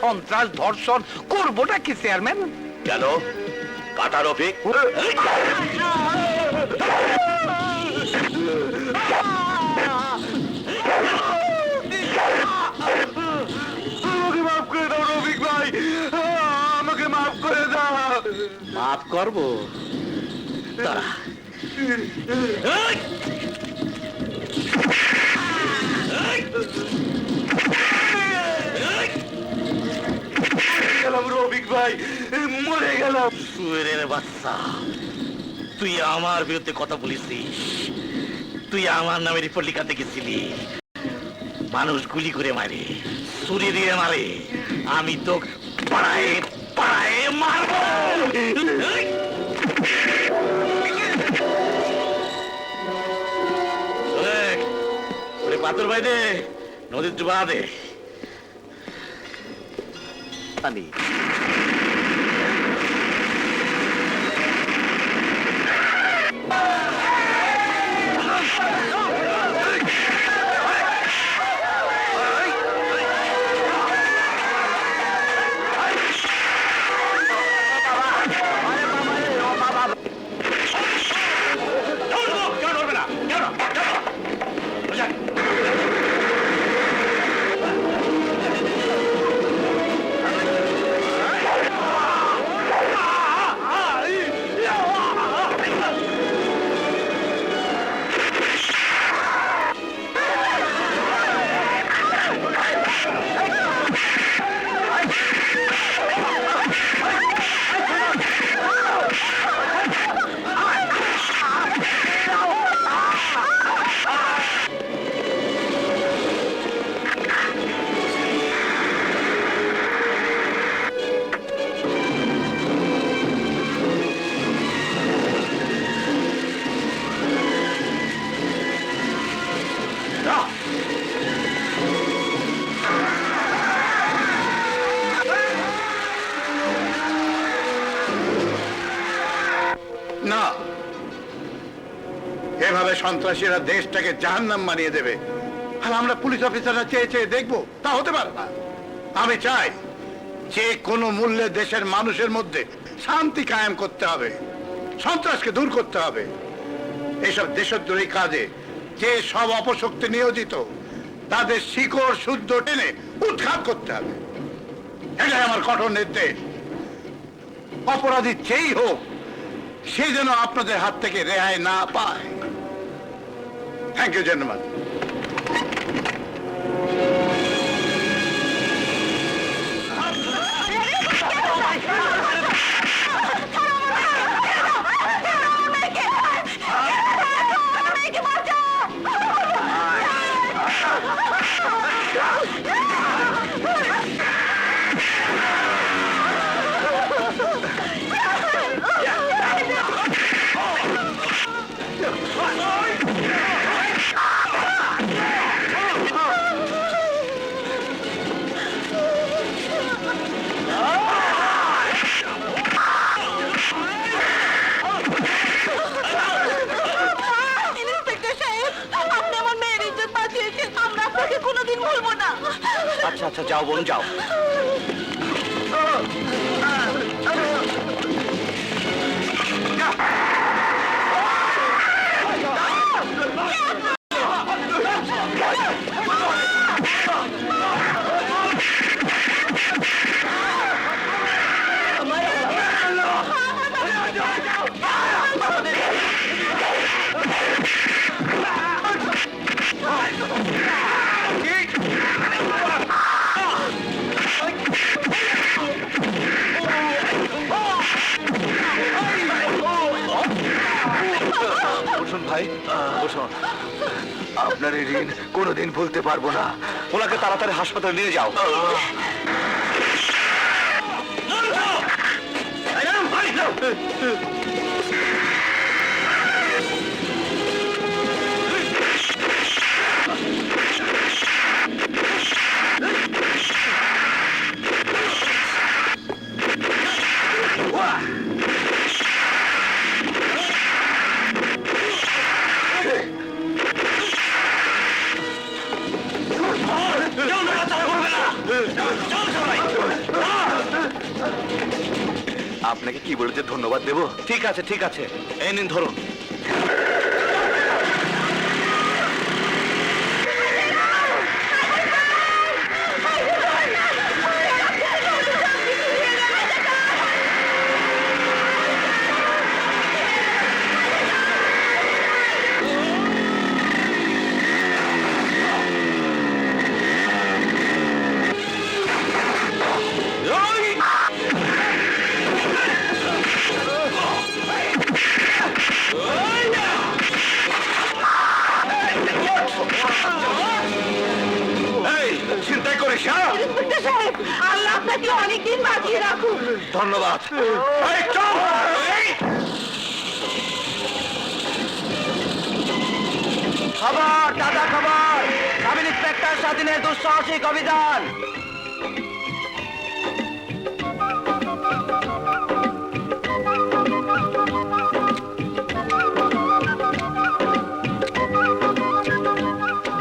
সন্ত্রাস ধর্ষণ করবোটা কি চেয়ারম্যান? কেন কাটা রফিক? আমাকে মাফ করে দাও রফিক ভাই, আমাকে মাফ করে দাও। মাফ করবো? দাঁড়া। গেলাম রফিক ভাই, মরে গেলাম। শুয়ের বাচ্চা, তুই আমার বিরুদ্ধে কথা বলেছিস, তুই আমার নামে রিপোর্ট লিখাতে গেছিলি। মানুষ গুলি করে মারে, ছুরি দিয়ে মারে, আমি তো পাড়ায় পাড়ায় মারবো। পাথর ভাই দে, নদীর ডুবা দে। আমি না, এভাবে সন্ত্রাসীরা দেশটাকে জাহান্নাম বানিয়ে দেবে আর আমরা পুলিশ অফিসাররা চেয়ে চেয়ে দেখবো, তা হতে পারে না। আমি চাই যে কোনো মূল্যে দেশের মানুষের মধ্যে শান্তি কায়েম করতে হবে, সন্ত্রাসকে দূর করতে হবে। এইসব দেশদ্রোহী কাজে যে সব অপশক্তি নিয়োজিত তাদের শিকড় শুদ্ধ টেনে উৎখাত করতে হবে। এটাই আমার কঠোর নির্দেশ। অপরাধী যেই হোক সে যেন আপনাদের হাত থেকে রেহাই না পায়। Thank you gentleman. আচ্ছা আচ্ছা, যাও বোন যাও। ভাই বসুন, আপনার এই ঋণ কোনোদিন ভুলতে পারবো না। ওনাকে তাড়াতাড়ি হাসপাতালে নিয়ে যাও। চল সবাই। আপনাকে কি বলেছে ধন্যবাদ দেব? ঠিক আছে ঠিক আছে, এই নিন ধরুন। এই চিন্তা করিস না। ইন্সপেক্টর সাহেব, আল্লাহ আপনাকে অনেকদিন বাঁচিয়ে রাখুন। ধন্যবাদ। এই, চল! এই! খবর, দাদা খবর, সাব ইন্সপেক্টর স্বাধীনের দুঃসাহসিক অভিযান।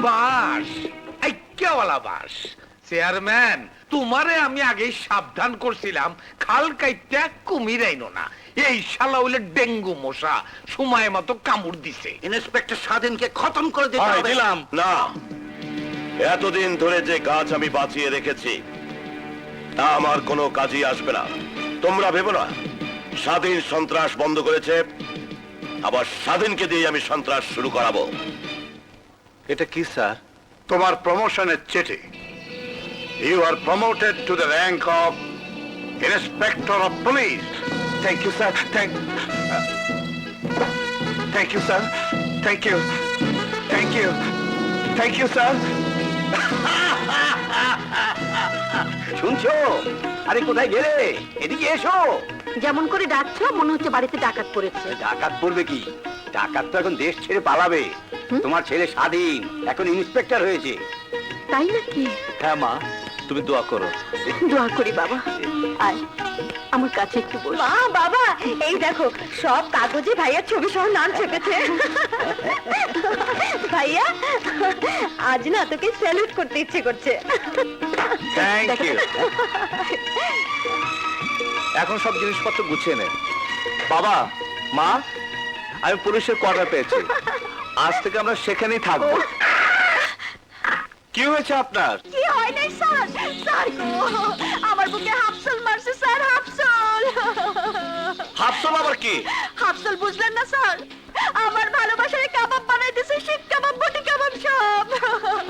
বাস এই কেওয়ালা বাস চেয়ারম্যান, তোমারে আমি আগেই সাবধান করছিলাম খাল কাইটা কুমির আইনো না। এই শালা হইলে ডেঙ্গু মশা, সময় মতো কামড় দিছে। ইন্সপেক্টর স্বাধীনকে খতম করে দিতে হয় হবে। দিলাম না, এতদিন ধরে যে গাছ আমি বাঁচিয়ে রেখেছি তা আমার কোনো কাজই আসবে না। তোমরা ভেবো না স্বাধীন সন্ত্রাস বন্ধ করেছে, আবার স্বাধীনকে দিয়ে আমি সন্ত্রাস শুরু করাবো। এটা কি স্যার? তোমার প্রমোশনের চিঠি। You are promoted to the rank of inspector of police. Thank you sir, thank you sir, thank you, thank you, thank you sir. শুনছো? আরে কোথায় গেলে? এদিকে এসো। যেমন করে ডাকছো মনে হচ্ছে বাড়িতে ডাকাত পড়েছে। ডাকাত পড়বে কি? ডাকাত তো এখন দেশ ছেড়ে পালাবে। তোমার ছেলে স্বাধীন এখন ইন্সপেক্টর হয়েছে। তাই নাকি? হ্যাঁ মা, তুমি দোয়া করো। দোয়া করি বাবা। আয় আমার কাছে একটু বস। মা বাবা, এই দেখো সব কাগজে ভাইয়ার ছবি সহ নাম চেপেছে। ভাইয়া, আজ না তোকে স্যালুট করতে ইচ্ছে করছে। Thank you. এখন সব জিনিসপত্র গুছিয়ে নে। বাবা, মা, আমি পুলিশের কোয়ার্টার পেয়েছি। আজ থেকে আমরা সেখানেই থাকবো। কি হয়েছে আপনার? কি হয় নাই স্যার? স্যার গো, আমার বুকে হাফসল মারছে স্যার, হাফসল। হাফসল আবার কি? হাফসল বুঝলেন না স্যার? আমার ভালোবাসার কাবাব বানাই দিছে, শিক কাবাব, বটি কাবাব সব।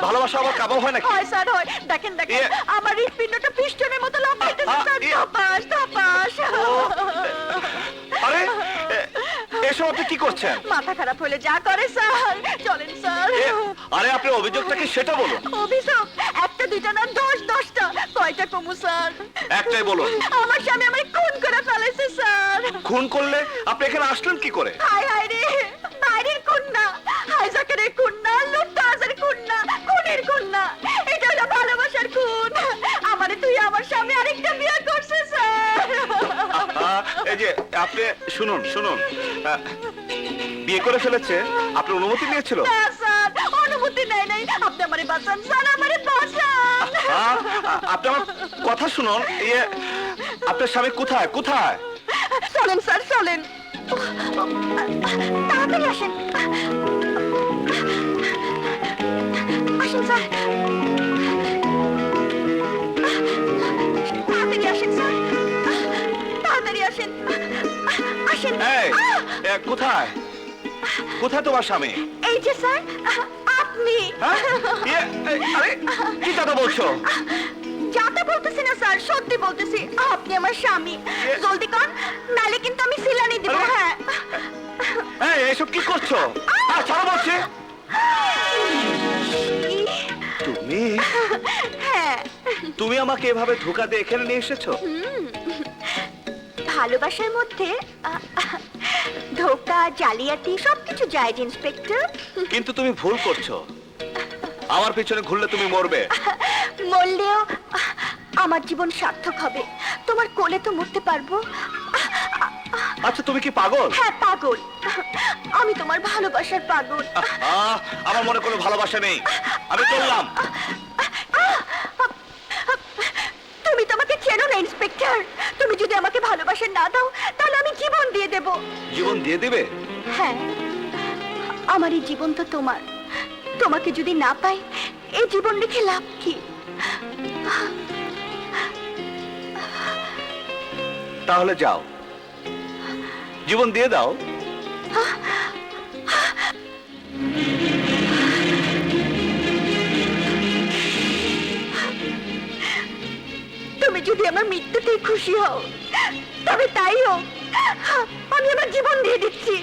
ভালোবাসা আবার কাবাব হয় নাকি? হয় স্যার হয়। দেখেন দেখেন, ইয়ে। আমার হৃৎপিণ্ডটা পিস্টনের মতো লাফাইতেছে স্যার। ইয়ে। ধপাস ধপাস। আরে এসব আপনি কি করছেন? মাথা খারাপ হলে যা করে স্যার। চলেন স্যার। আরে আপনি অভিযোগটা কি সেটা বলুন। অভিযোগ একটা দুইটা না 10-10টা। কয়টা কমু স্যার? একটাই বলুন। আমার স্বামী আমার খুন করে ফেলেছে স্যার। খুন করলে আপনি এখানে আসলেন কি করে? হায় হায় রে, বাইরের কন্যা, হাইজাকারের কন্যা, লুটতাজের কন্যা, খুনের কন্যা। এটা হলো ভালোবাসার খুন। আমারে তুই আমার স্বামী আরেকটা বিয়ে করছে স্যার। এই যে আপনি শুনুন শুনুন, বিয়ে করে ফেলেছে, আপনার অনুমতি নিয়েছিল? না স্যার, অনুমতি নাই নাই। আপনি আমারে বাঁচান স্যার, আমারে বাঁচান। আপনি আমার কথা শুনুন। ইয়ে, আপনার স্বামী কোথায় কোথায়? চলেন স্যার চলেন, তাড়াতাড়ি আসেন। আসেন স্যার, তাড়াতাড়ি আসেন স্যার, তাড়াতাড়ি আসেন, আসেন। এই, কোথায় কোথায় তোমার স্বামী? এই যে স্যার, আপনি। হ্যাঁ? ইয়ে, আরে কি কথা বলছো? যাতা বলতেছি না স্যার, সত্যি বলতেছি। আপনি আমার স্বামী। জলদি কর, নালে কিন্তু আমি সিলানি দিব। আরে! হ্যাঁ, এসব কি করছো? ছাড়ো বলছি। তুমি হ্যাঁ। তুমি আমাকে এভাবে ধোঁকা দিয়ে এখানে নিয়ে এসেছো? ভালোবাসার মধ্যে ধোঁকা, জালিয়াতি সবকিছু জায়েজ ইন্সপেক্টর। কিন্তু তুমি ভুল করছো। আমার পিছনে ঘুরলে তুমি মরবে। মরলেও আমার জীবন সার্থক হবে। তোমার কোলে তো মরতে পারবো। আচ্ছা তুমি কি পাগল? হ্যাঁ পাগল, আমি তোমার ভালোবাসার পাগল। আমার মনে কোনো ভালোবাসা নেই, আমি চললাম। তুমি তোমাকে চেনো না ইন্সপেক্টর, তুমি যদি আমাকে ভালোবাসা না দাও তাহলে আমি জীবন দিয়ে দেব। জীবন দিয়ে দিবে? হ্যাঁ, আমার এই জীবন তো তোমার। তোমাকে যদি না পাই এই জীবন রেখে লাভ কি? তাহলে যাও, জীবন দিয়ে দাও। তুমি যদি আমার মৃত্যুতে খুশি হও তবে তাই হোক, আমি আমার জীবন দিয়ে দিচ্ছি।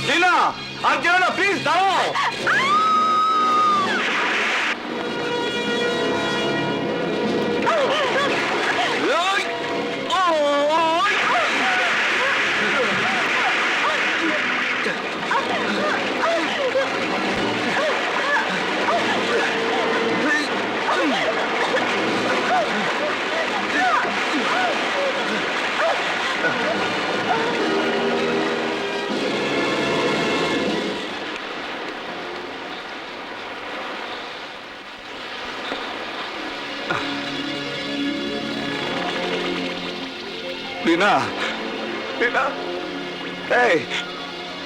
টিনা, আর যেও না, প্লিজ দাঁড়াও। ওই, ওই। টিনা, টিনা, এই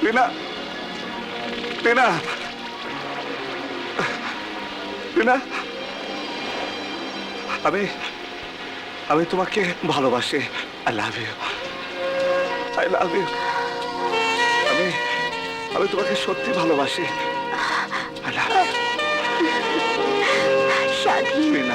টিনা, টিনা, টিনা, আমি তোমাকে ভালোবাসি। I love you, I love you. আমি তোমাকে সত্যি ভালোবাসি। আই লাভ ইউ স্বাধীন। টিনা।